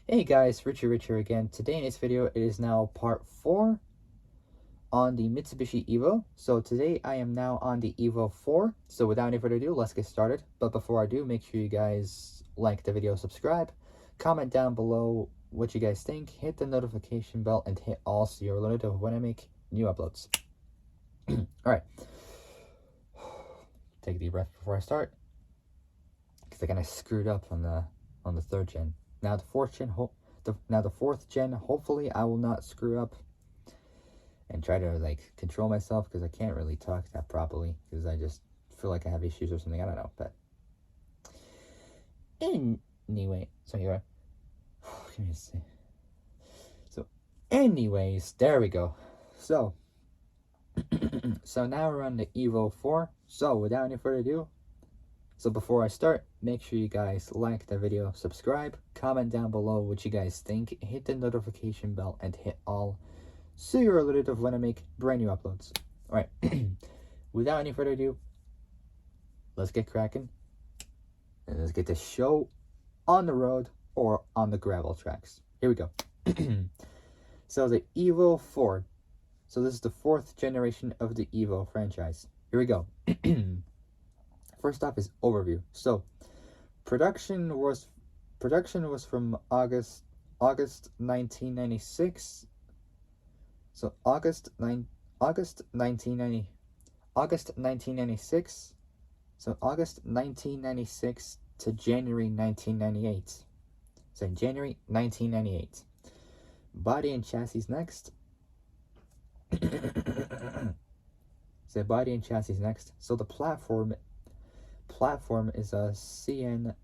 Hey guys, Rich here again. Today in this video, it is now part 4 on the Mitsubishi Evo. So today I am now on the Evo 4. So without any further ado, let's get started. But before I do, make sure you guys like the video, subscribe, comment down below what you guys think, hit the notification bell, and hit all so you're alerted of when I make new uploads. Alright. Take a deep breath before I start, because I kind of screwed up on the third gen. Now the fourth gen, the fourth gen, hopefully I will not screw up and try to like control myself, because I can't really talk that properly because I just feel like I have issues or something. I don't know, but anyway, so here, let me see. So, anyways, there we go. So, so now we're on the Evo 4. So without any further ado, so before I start, make sure you guys like the video, subscribe, comment down below what you guys think, hit the notification bell, and hit all so you're alerted of when I make brand new uploads. Alright, without any further ado, let's get cracking, and let's get the show on the road or on the gravel tracks. Here we go. So the Evo 4. So this is the 4th generation of the Evo franchise. Here we go. First off is overview. So production was from August 1996. So August 1996. So August 1996 to January 1998. So January 1998. Body and chassis next. So body and chassis next. So the platform is a CN9A.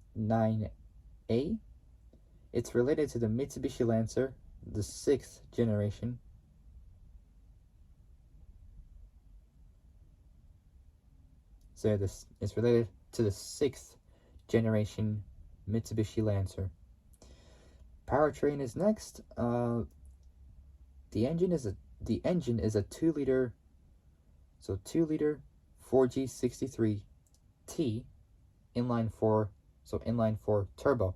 It's related to the Mitsubishi Lancer, the 6th generation. So this is related to the 6th generation Mitsubishi Lancer. Powertrain is next. The engine is a 2-liter, so 2-liter 4G63T inline 4, so inline 4 turbo.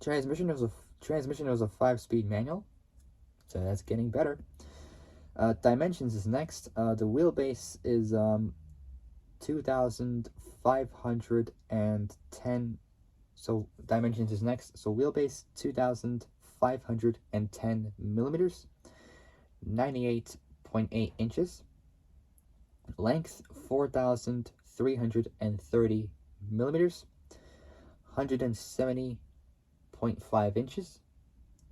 Transmission was a 5-speed manual, so that's getting better. Dimensions is next. The wheelbase is 2,510. So dimensions is next. So wheelbase 2,510 millimeters, 98.8 inches. Length 4,330 millimeters, 170.5 inches.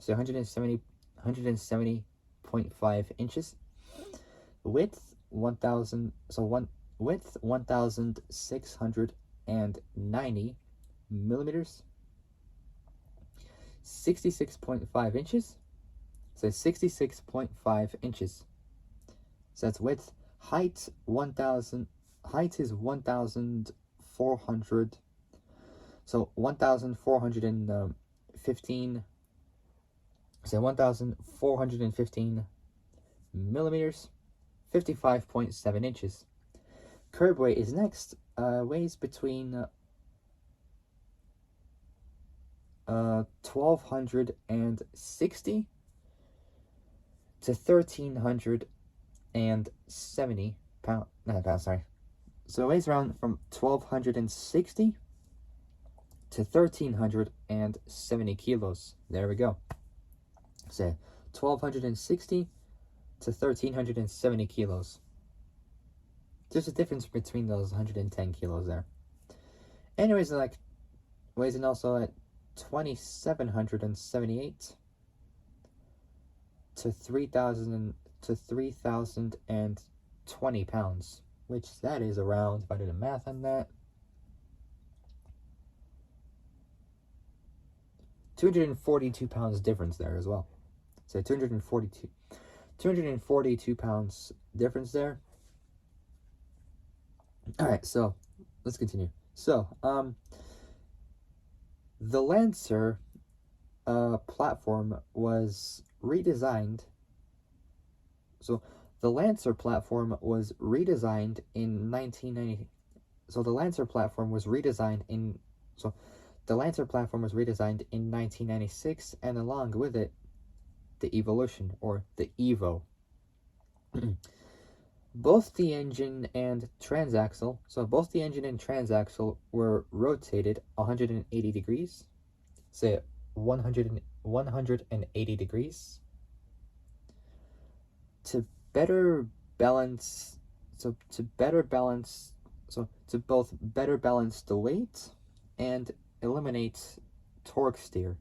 So 170.5 inches. Width 1,000. Width 1,690 millimeters, 66.5 inches. So 66.5 inches. So that's width. Height 1,000. Height is 1,400. So 1,415. So 1,415 millimeters, 55.7 inches. Curb weight is next. Weighs between 1,260 to 1,370 pounds. Sorry. So it weighs around from 1,260 to 1,370 kilos. There we go. So 1,260 to 1,370 kilos. There's a difference between those 110 kilos there. Anyways, like, weighs in also at 2,778 to 3,020 pounds, which that is around, if I did the math on that, 242 pounds difference there as well. So 242 pounds difference there. All right, so let's continue. So, the Lancer platform was redesigned. So, the Lancer platform was redesigned in 1990. So, the Lancer platform was redesigned in. So, The Lancer platform was redesigned in 1996, and along with it, the Evolution, or the Evo. Both the engine and transaxle, were rotated 180 degrees, say 180 degrees, to better balance, to both better balance the weight and eliminate torque steer.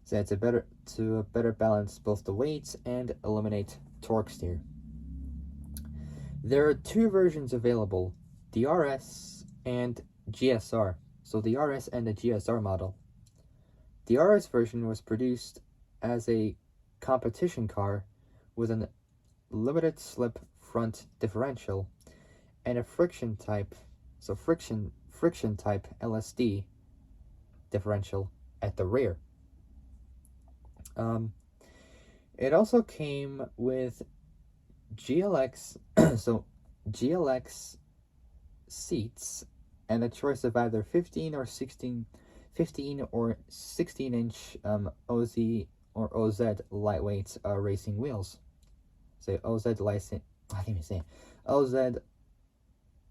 So it's to better balance both the weights and eliminate torque steer. There are two versions available, the RS and GSR. So the RS and the GSR model. The RS version was produced as a competition car with a limited slip front differential and a friction type LSD differential at the rear. It also came with GLX GLX seats and a choice of either 15 or 16 inch OZ or OZ lightweight racing wheels. Say OZ license. I can't even say it. OZ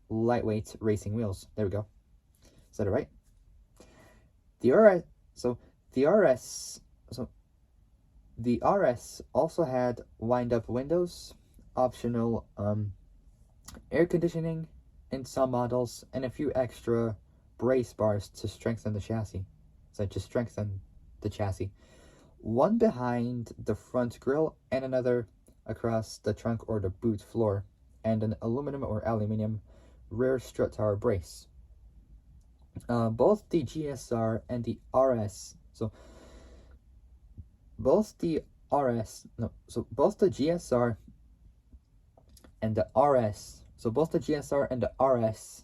lightweight racing wheels. There we go. Is that it right? The RS also had wind-up windows, optional air conditioning in some models, and a few extra brace bars to strengthen the chassis. One behind the front grille and another across the trunk or the boot floor, and an aluminum or aluminium rear strut tower brace. Both the GSR and the RS, both the GSR and the RS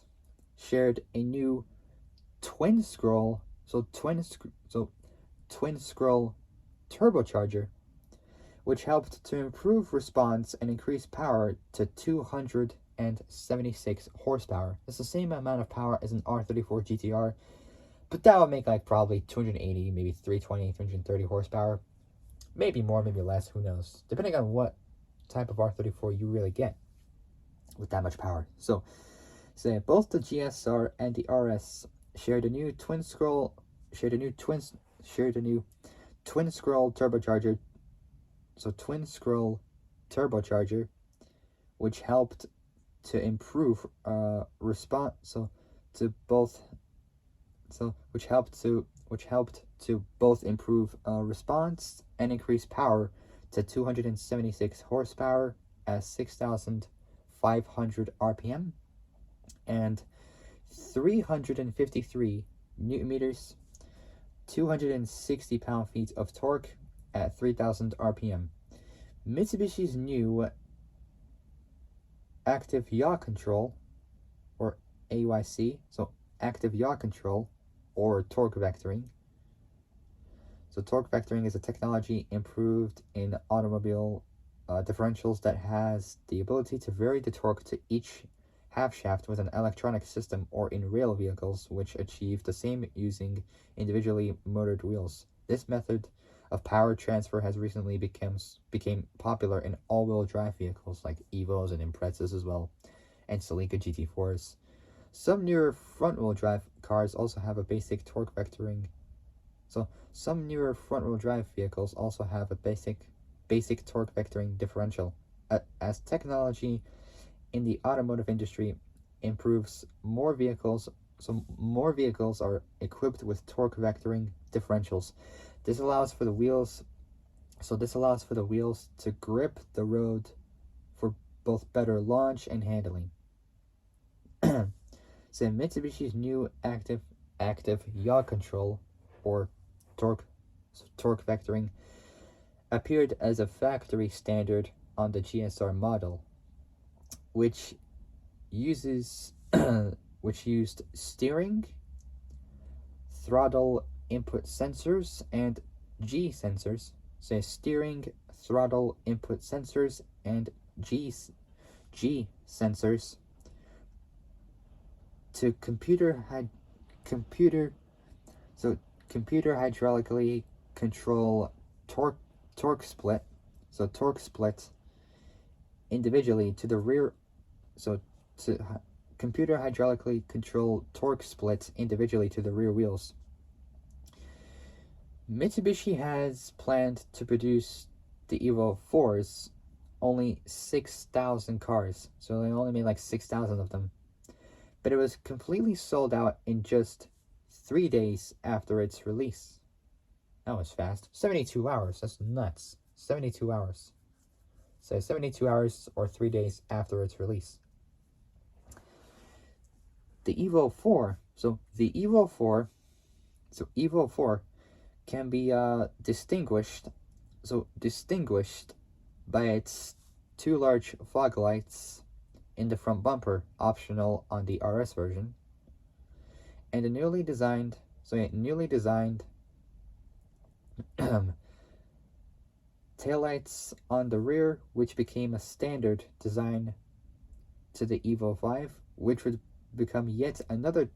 shared a new twin scroll turbocharger, which helped to improve response and increase power to 276 horsepower. It's the same amount of power as an R34 GTR, but that would make like probably 280, maybe 320, 330 horsepower. Maybe more, maybe less, who knows? Depending on what type of R34 you really get with that much power. So both the GSR and the RS shared a new twin scroll turbocharger. Which helped to improve which helped to both improve response and increase power to 276 horsepower at 6,500 RPM and 353 newton meters, 260 pound-feet of torque at 3,000 RPM. Mitsubishi's new active yaw control, or AYC, active yaw control, or torque vectoring. So torque vectoring is a technology improved in automobile differentials that has the ability to vary the torque to each half shaft with an electronic system, or in rail vehicles which achieve the same using individually motored wheels. This method of power transfer has recently became popular in all-wheel drive vehicles like Evos and Imprezas as well, and Celica GT4s. Some newer front-wheel drive cars also have a basic torque vectoring. So some newer front-wheel drive vehicles also have a basic torque vectoring differential. As technology in the automotive industry improves, more vehicles are equipped with torque vectoring differentials. This allows for the wheels to grip the road for both better launch and handling. So Mitsubishi's new active yaw control, or torque vectoring, appeared as a factory standard on the GSR model, which used steering, throttle input sensors, and G sensors. So steering, throttle input sensors, and G sensors to computer so computer hydraulically control torque split so torque split individually to the rear so to computer hydraulically control torque splits individually to the rear wheels. Mitsubishi has planned to produce the Evo 4s only 6,000 cars, so they only made like 6,000 of them. But it was completely sold out in just 3 days after its release. That was fast. 72 hours, that's nuts. 72 hours. So 72 hours or 3 days after its release. The Evo 4, so the Evo 4, so Evo 4 can be distinguished by its 2 large fog lights in the front bumper, optional on the RS version, and a newly designed taillights on the rear, which became a standard design to the Evo 5, which would become yet another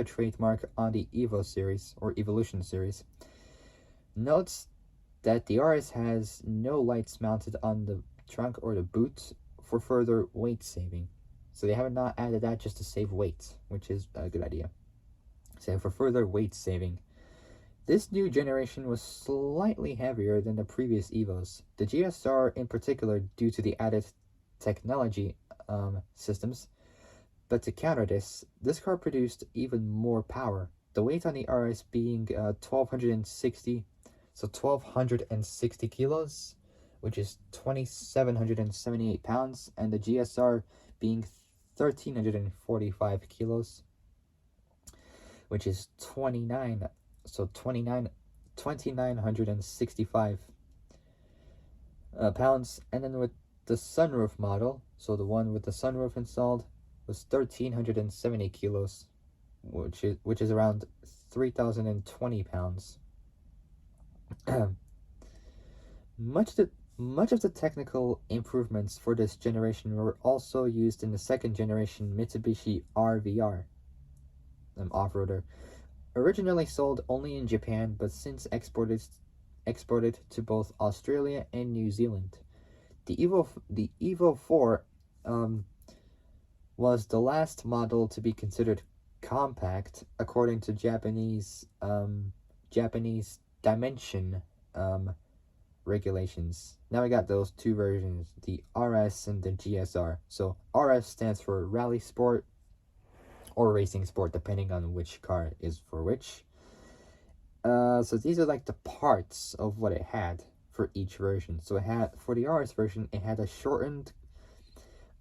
trademark on the Evo series or Evolution series. Notes that the RS has no lights mounted on the trunk or the boot for further weight saving. So they have not added that just to save weight, which is a good idea. So for further weight saving. This new generation was slightly heavier than the previous Evos. The GSR in particular due to the added technology systems. But to counter this car produced even more power. The weight on the RS being 1,260 kilos, which is 2,778 pounds, and the GSR being 1,345 kilos, which is 2,965 pounds. And then with the sunroof model, so the one with the sunroof installed, was 1,370 kilos, which is around 3,020 pounds. Much of the technical improvements for this generation were also used in the second generation Mitsubishi RVR off-roader, originally sold only in Japan but since exported to both Australia and New Zealand. The Evo 4 was the last model to be considered compact according to Japanese dimension regulations. Now we got those two versions, the RS and the GSR. So RS stands for Rally Sport or Racing Sport, depending on which car is for which. So these are like the parts of what it had for each version. So it had, for the RS version, it had a shortened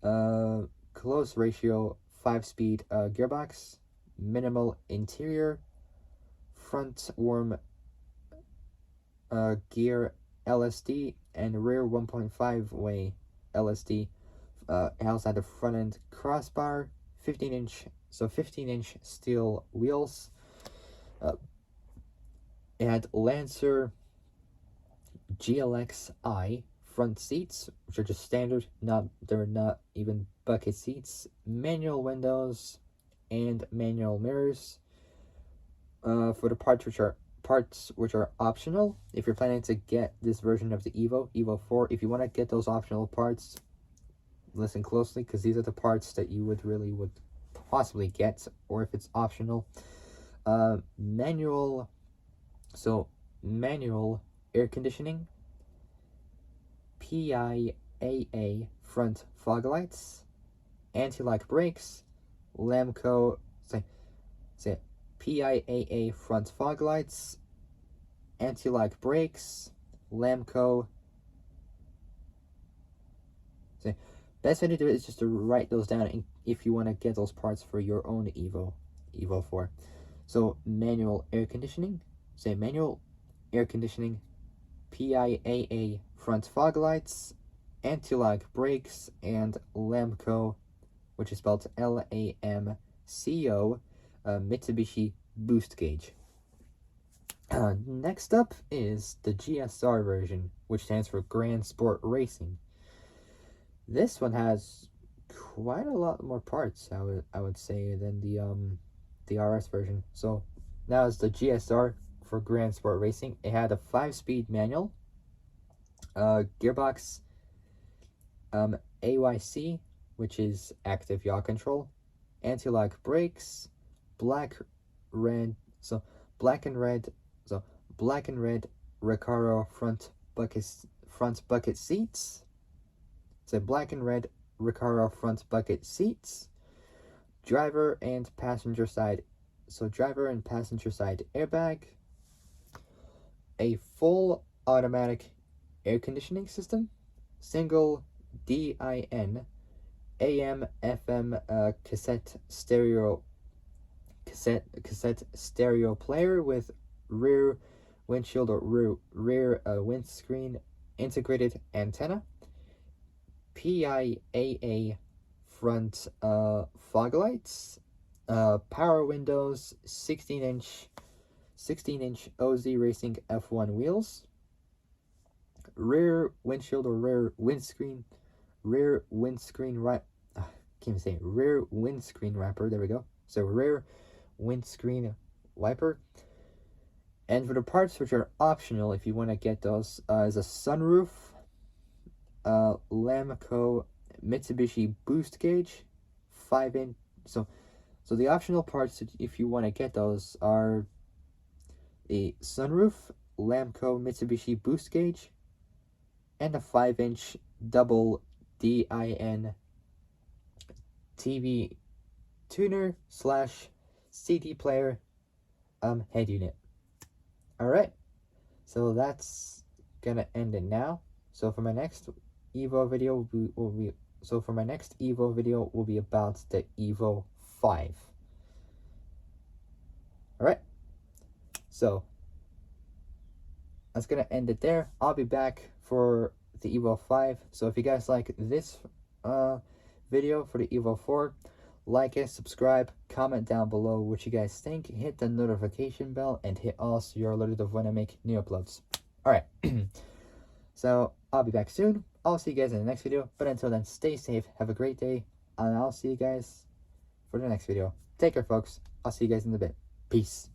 close ratio 5-speed gearbox, minimal interior, front worm gear LSD, and rear 1.5-way LSD. It also had a front end crossbar, 15-inch steel wheels. It had Lancer GLX-I front seats, which are just standard, they're not even bucket seats, manual windows, and manual mirrors. For the parts which are optional, if you're planning to get this version of the Evo 4, if you want to get those optional parts, listen closely, because these are the parts that you would possibly get, or if it's optional. Manual air conditioning, A.K.A. front fog lights, anti-lock brakes, Lamco, A.K.A. front fog lights, anti-lock brakes, Lamco. Best way to do it is just to write those down if you want to get those parts for your own Evo 4. So manual air conditioning, A.K.A. front fog lights, anti-lock brakes, and Lamco, which is spelled Lamco, Mitsubishi boost gauge. Next up is the GSR version, which stands for Grand Sport Racing. This one has quite a lot more parts, I would say, than the RS version. So now it's the GSR for Grand Sport Racing. It had a 5-speed manual, gearbox, AYC, which is active yaw control, anti-lock brakes, black, red, so black and red, so black and red Recaro front bucket seats. So black and red Recaro front bucket seats, driver and passenger side airbag, a full automatic air conditioning system, single DIN AM FM cassette stereo player with rear windshield or rear windscreen integrated antenna, PIAA front fog lights, power windows, 16-inch OZ Racing F1 wheels, rear windshield or rear windscreen rear windscreen wrapper. There we go. So rear windscreen wiper. And for the parts which are optional, if you want to get those, is a sunroof, Lamco Mitsubishi boost gauge, 5-inch. So the optional parts, if you want to get those, are a sunroof, Lamco Mitsubishi boost gauge, and a 5-inch double DIN TV tuner / CD player head unit. Alright, so that's gonna end it now. So for my next Evo video will be about the Evo 5. Alright, so that's gonna end it there. I'll be back for the Evo 5. So if you guys like this video for the Evo 4, like it, subscribe, comment down below what you guys think, hit the notification bell, and hit all so you're alerted of when I make new uploads. Alright, so I'll be back soon. I'll see you guys in the next video, but until then, stay safe, have a great day, and I'll see you guys for the next video. Take care, folks. I'll see you guys in a bit. Peace.